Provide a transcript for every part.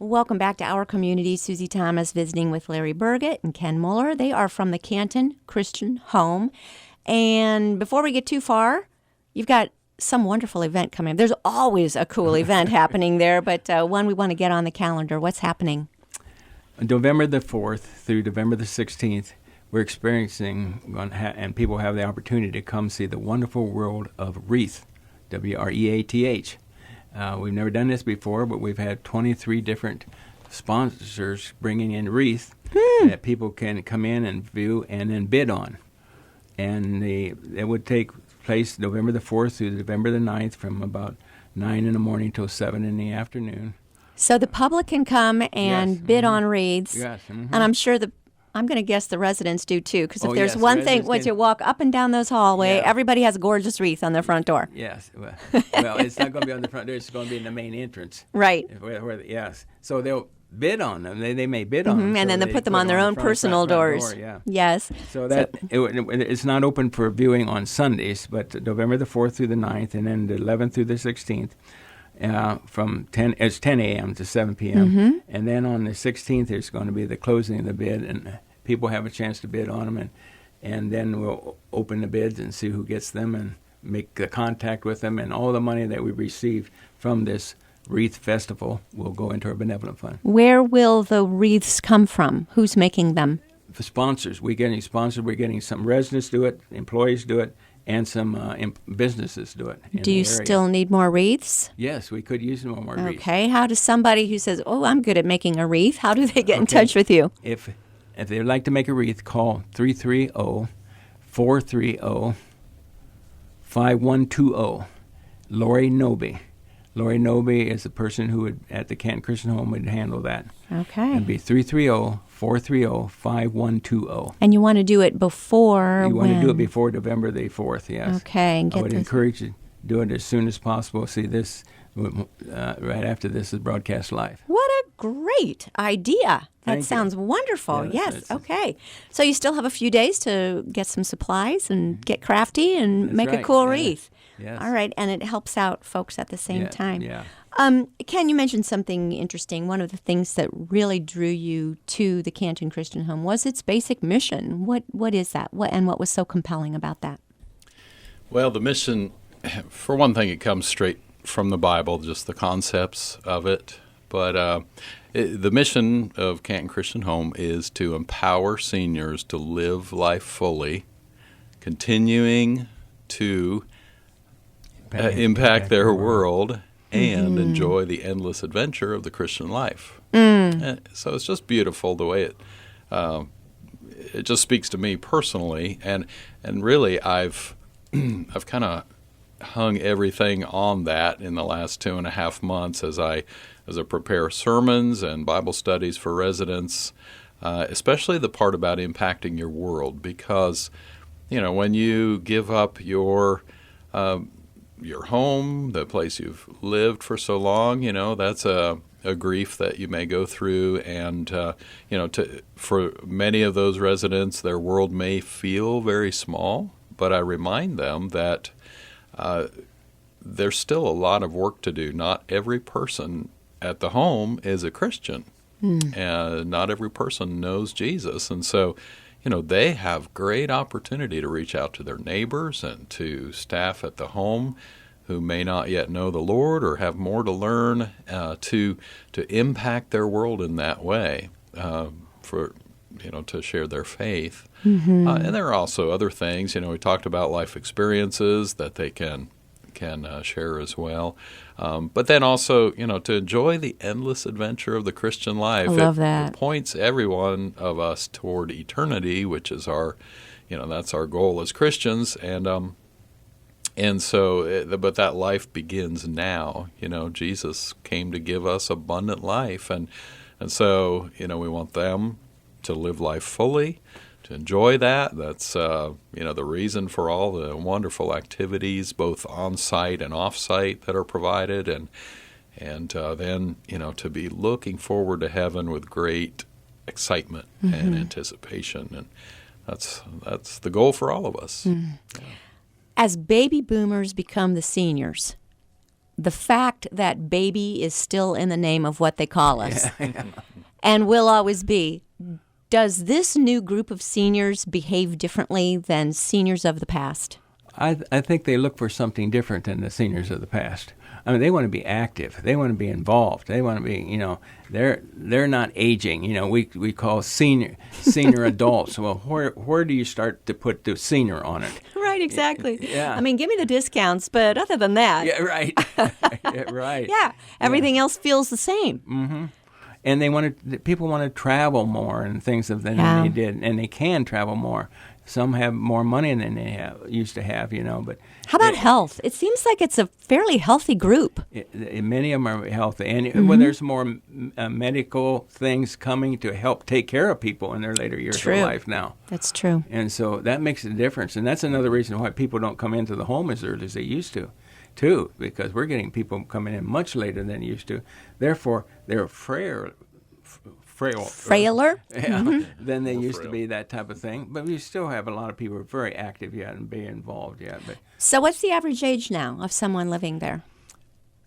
Welcome back to Our Community. Susie Thomas visiting with Larry Burgett and Ken Muller. They are from the Canton Christian Home. And before we get too far, you've got some wonderful event coming. There's always a cool event happening there, but one we want to get on the calendar. What's happening? November the 4th through November the 16th, we're experiencing, and people have the opportunity to come see the wonderful world of wreath, W-R-E-A-T-H. We've never done this before, but we've had 23 different sponsors bringing in wreath that people can come in and view and then bid on. And it would take place November the 4th through November the 9th from about 9 in the morning till 7 in the afternoon. So the public can come and bid on wreaths. Yes. And I'm sure I'm going to guess the residents do too, because if there's yes, one thing, once you walk up and down those hallway, everybody has a gorgeous wreath on their front door. Yes. Well, it's not going to be on the front door. It's going to be in the main entrance. Right. Yes. So they'll bid on them. They may bid on them. And then they put them on their own personal doors. Door, Yes. So it's not open for viewing on Sundays, but November the 4th through the 9th, and then the 11th through the 16th. From 10 a.m. to 7 p.m. And then on the 16th, there's going to be the closing of the bid, and people have a chance to bid on them, and then we'll open the bids and see who gets them and make the contact with them, and all the money that we receive from this wreath festival will go into our benevolent fund. Where will the wreaths come from? Who's making them? The sponsors. We're getting sponsors. We're getting some residents do it, employees do it, and some businesses do it. Do you still need more wreaths? Yes, we could use more wreaths. Okay. How does somebody who says, "Oh, I'm good at making a wreath," how do they get in touch with you? If they'd like to make a wreath, call 330-430-5120. Lori Noby. Lori Noby is the person who would, at the Canton Christian Home, would handle that. Okay. It'd be 330-430-5120. And you want to do it before You want to do it before November the 4th, yes. Okay. And I would encourage you to do it as soon as possible. See this right after this is broadcast live. What a great idea. That Thank sounds you. wonderful. Yeah, yes. Okay. So you still have a few days to get some supplies and get crafty and make a cool wreath. Yes. All right. And it helps out folks at the same time. Yeah. Ken, you mentioned something interesting. One of the things that really drew you to the Canton Christian Home was its basic mission. What is that? What was so compelling about that? Well, the mission, for one thing, it comes straight from the Bible, just the concepts of it. But the mission of Canton Christian Home is to empower seniors to live life fully, continuing to impact their world and enjoy the endless adventure of the Christian life. So it's just beautiful the way it just speaks to me personally, and really I've kind of hung everything on that in the last 2.5 months as I prepare sermons and Bible studies for residents, especially the part about impacting your world, because when you give up your home, the place you've lived for so long, that's a grief that you may go through, and for many of those residents, their world may feel very small, but I remind them that there's still a lot of work to do. Not every person at the home is a Christian, and not every person knows Jesus, and so they have great opportunity to reach out to their neighbors and to staff at the home who may not yet know the Lord or have more to learn, to impact their world in that way, to share their faith. And there are also other things. We talked about life experiences that they can share as well. But then also, to enjoy the endless adventure of the Christian life. I love that. It points every one of us toward eternity, which is that's our goal as Christians. And so, but that life begins now. Jesus came to give us abundant life, and so we want them to live life fully, to enjoy that. That's the reason for all the wonderful activities, both on-site and off-site, that are provided, and then to be looking forward to heaven with great excitement and anticipation, and that's the goal for all of us. As baby boomers become the seniors, the fact that baby is still in the name of what they call us and will always be. Does this new group of seniors behave differently than seniors of the past? I think they look for something different than the seniors of the past. I mean, they want to be active. They want to be involved. They want to be, they're not aging. We call senior adults. Well, where do you start to put the senior on it? Right, exactly. Yeah. I mean, give me the discounts, but other than that. Yeah, right. Yeah, right. Yeah, everything else feels the same. Mm-hmm. And people want to travel more and things than they did, and they can travel more. Some have more money than they used to have, but how about health? It seems like it's a fairly healthy group. Many of them are healthy, and when there's more medical things coming to help take care of people in their later years of life now. That's true. And so that makes a difference, and that's another reason why people don't come into the home as early as they used to, too, because we're getting people coming in much later than they used to. Therefore, they're frailer than they used to be, that type of thing. But we still have a lot of people who are very active yet and be involved yet. But so what's the average age now of someone living there?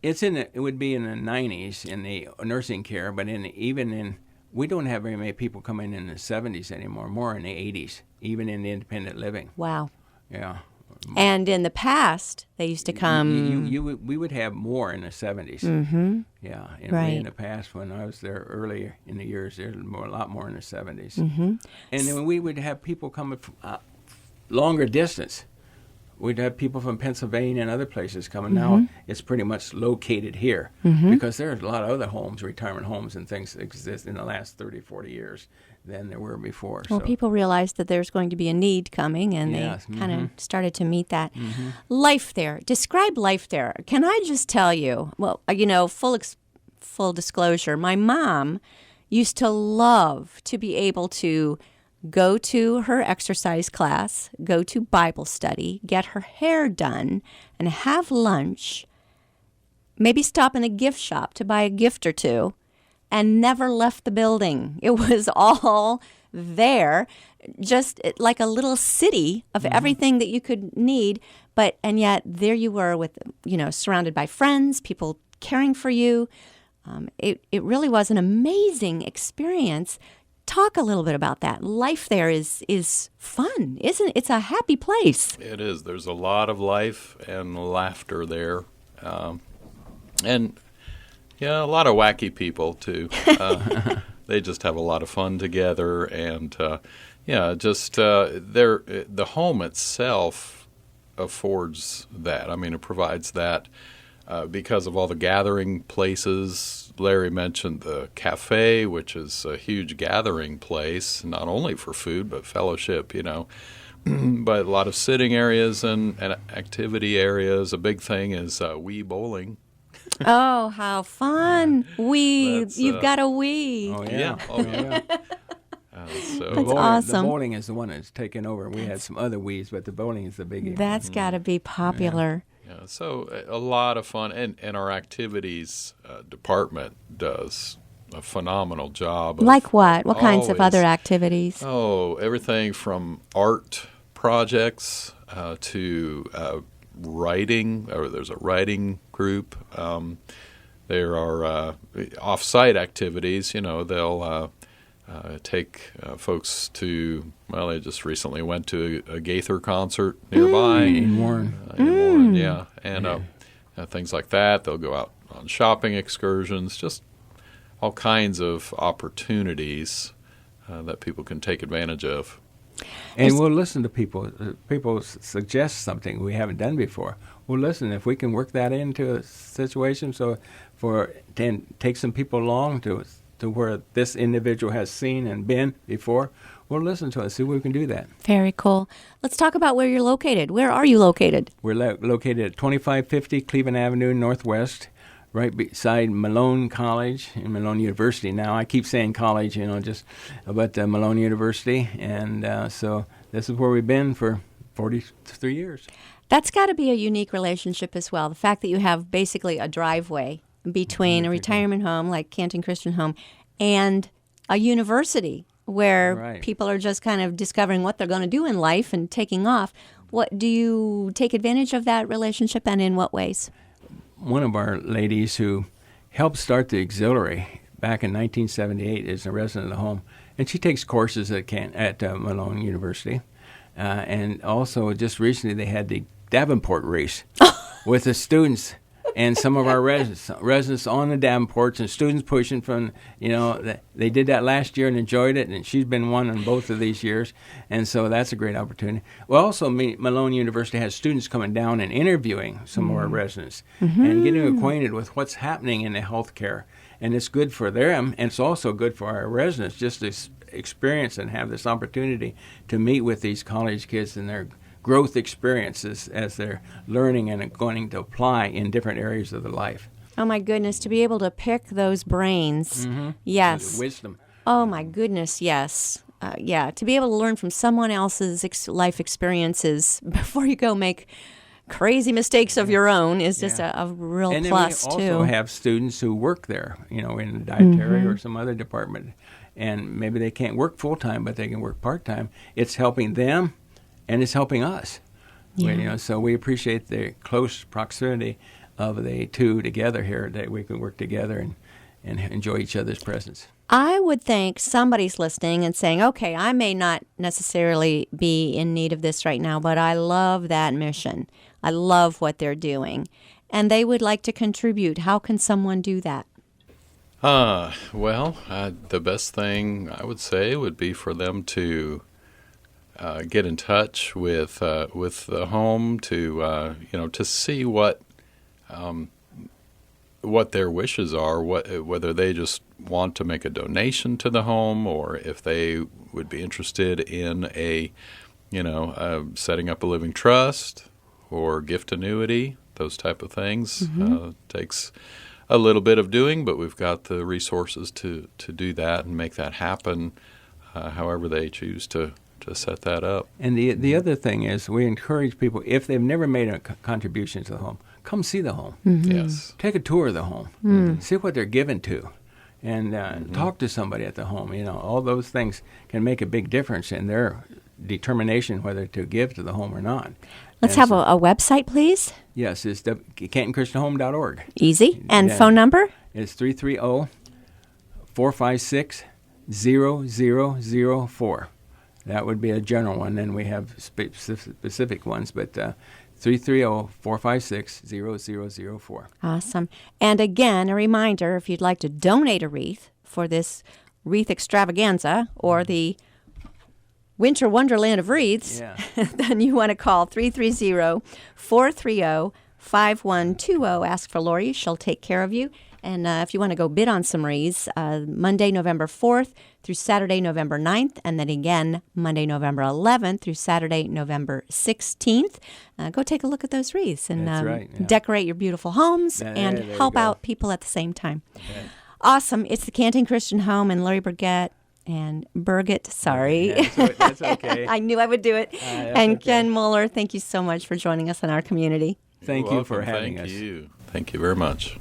It would be in the 90s in the nursing care, but we don't have very many people coming in the 70s anymore, more in the 80s, even in the independent living. Wow. Yeah. And in the past, they used to come. We would have more in the 70s. Mm-hmm. Yeah, right. In the past, when I was there earlier in the years, there was a lot more in the 70s. Mm-hmm. And then we would have people coming from longer distance. We'd have people from Pennsylvania and other places coming. Mm-hmm. Now it's pretty much located here because there's a lot of other homes, retirement homes and things that exist in the last 30, 40 years than there were before. Well, people realized that there's going to be a need coming, and they kind of started to meet that. Mm-hmm. Life there. Describe life there. Can I just tell you, well, full disclosure, my mom used to love to be able to go to her exercise class, go to Bible study, get her hair done, and have lunch, maybe stop in a gift shop to buy a gift or two, and never left the building. It was all there, just like a little city of everything that you could need. And yet there you were with, surrounded by friends, people caring for you. It really was an amazing experience. Talk a little bit about that. Life there is fun, isn't it? It's a happy place. It is. There's a lot of life and laughter there. And a lot of wacky people, too. They just have a lot of fun together. And, the home itself affords that. I mean, it provides that because of all the gathering places. Larry mentioned the cafe, which is a huge gathering place, not only for food, but fellowship, But a lot of sitting areas and activity areas. A big thing is Wii bowling. Oh, how fun. You've got a Wii. Oh, yeah. That's awesome. The bowling is the one that's taken over. We had some other Wiis, but the bowling is the biggie. That's got to be popular. Yeah, so a lot of fun. And our activities department does a phenomenal job. Like what? What kinds of other activities? Oh, everything from art projects to writing. Or there's a writing group. There are off-site activities. They'll take folks to, they just recently went to a Gaither concert nearby. In Warren. Yeah. And things like that. They'll go out on shopping excursions, just all kinds of opportunities that people can take advantage of. And we'll listen to people. People suggest something we haven't done before. We'll listen. If we can work that into a situation then take some people along to where this individual has seen and been before, we'll listen to it, see if we can do that. Very cool. Let's talk about where you're located. Where are you located? We're located at 2550 Cleveland Avenue Northwest, right beside Malone College and Malone University. Now, I keep saying college, but Malone University. And so this is where we've been for 43 years. That's got to be a unique relationship as well. The fact that you have basically a driveway between a retirement home like Canton Christian Home and a university where people are just kind of discovering what they're going to do in life and taking off. What do you take advantage of that relationship, and in what ways? one of our ladies who helped start the auxiliary back in 1978 is a resident of the home, and she takes courses at Malone University. And also, just recently, they had the Davenport race with the students and some of our residents on the Davenports and students pushing from, they did that last year and enjoyed it, and she's been one in both of these years, and so that's a great opportunity. Well, also, Malone University has students coming down and interviewing some of our residents and getting acquainted with what's happening in the healthcare, and it's good for them, and it's also good for our residents just to experience and have this opportunity to meet with these college kids and their growth experiences as they're learning and going to apply in different areas of their life. Oh, my goodness, to be able to pick those brains. Yes. Wisdom. Oh, my goodness, yes. To be able to learn from someone else's life experiences before you go make crazy mistakes of your own is just a real and plus, too. And too. we also have students who work there, in the dietary or some other department, and maybe they can't work full-time, but they can work part-time. It's helping them, and it's helping us. So we appreciate the close proximity of the two together here, that we can work together and enjoy each other's presence. I would think somebody's listening and saying, okay, I may not necessarily be in need of this right now, but I love that mission. I love what they're doing. And they would like to contribute. How can someone do that? The best thing I would say would be for them to get in touch with the home to see what their wishes are, whether they just want to make a donation to the home, or if they would be interested in setting up a living trust or gift annuity, those type of things. Takes a little bit of doing, but we've got the resources to do that and make that happen, however they choose to set that up. And the other thing is, we encourage people, if they've never made a contribution to the home, come see the home. Yes. Take a tour of the home. See what they're given to. And talk to somebody at the home. All those things can make a big difference in their determination whether to give to the home or not. Let's have a website, please. Yes, it's CantonChristianHome.org. Easy. And phone number? It's 330-456-0004. That would be a general one, and we have specific ones, but 330-456-0004. Awesome. And again, a reminder, if you'd like to donate a wreath for this wreath extravaganza or the Winter Wonderland of Wreaths, then you want to call 330-430-5120. Ask for Lori. She'll take care of you. And if you want to go bid on some wreaths, Monday, November 4th through Saturday, November 9th, and then again Monday, November 11th through Saturday, November 16th. Go take a look at those wreaths and decorate your beautiful homes and help out people at the same time. Okay. Awesome. It's the Canton Christian Home and Larry Burgett. Sorry. That's okay. I knew I would do it. And Ken Muller, thank you so much for joining us in our community. Thank you for having us. Thank you very much.